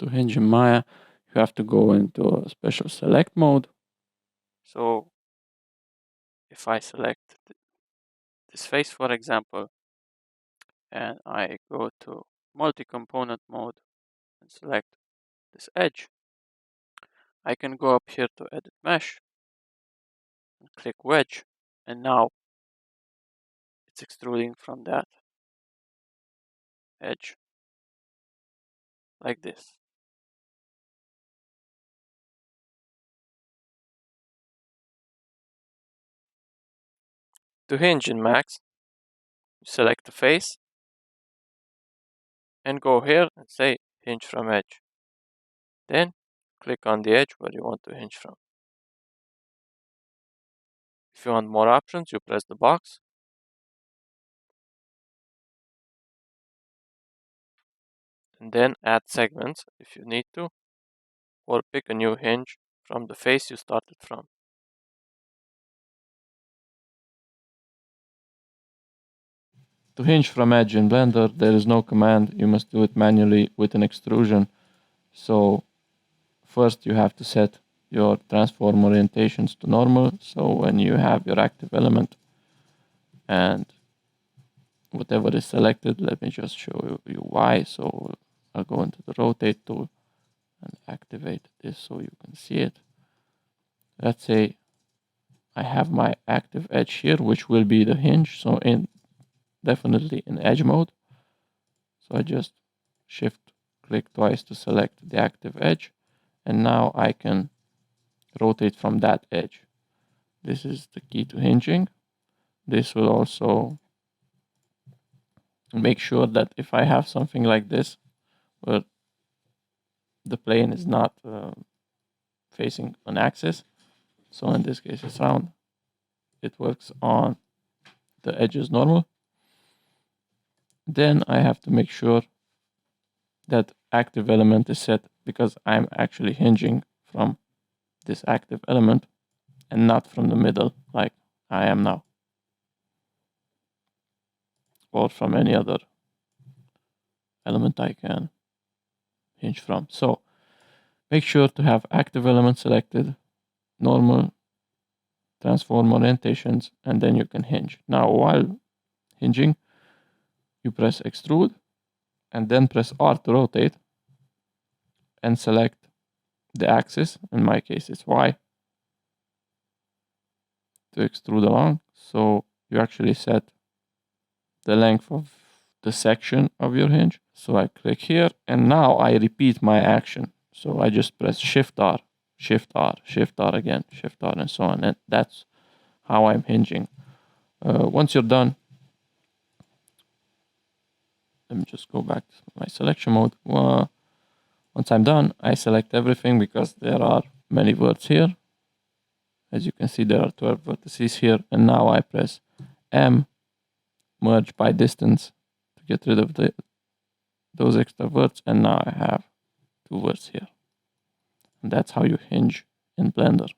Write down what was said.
To hinge in Maya, you have to go into a special select mode. So if I select this face, for example, and I go to multi-component mode and select this edge, I can go up here to edit mesh and click wedge, and now it's extruding from that edge like this. To hinge in Max, select the face and go here and say hinge from edge. Then click on the edge where you want to hinge from. If you want more options, you press the box. And then add segments if you need to, or pick a new hinge from the face you started from. To hinge from edge in Blender, there is no command. You must do it manually with an extrusion. So first you have to set your transform orientations to normal. So when you have your active element and whatever is selected, let me just show you why. So I'll go into the rotate tool and activate this so you can see it. Let's say I have my active edge here, which will be the hinge. So definitely in edge mode. So I just shift click twice to select the active edge, and now I can rotate from that edge. This is the key to hinging. This will also make sure that if I have something like this where the plane is not facing an axis, so in this case it's round, it works on the edges normal. Then I have to make sure that active element is set because I'm actually hinging from this active element and not from the middle like I am now, or from any other element I can hinge from. So make sure to have active element selected, normal, transform orientations, and then you can hinge. Now while hinging, you press extrude and then press R to rotate and select the axis. In my case it's Y to extrude along. So you actually set the length of the section of your hinge. So I click here and now I repeat my action. So I just press Shift R, Shift R, Shift R again, Shift R, and so on. And that's how I'm hinging. Once you're done, let me just go back to my selection mode. Once I'm done, I select everything because there are many words here. As you can see, there are 12 vertices here. And now I press M, merge by distance to get rid of those extra words. And now I have 2 words here. And that's how you hinge in Blender.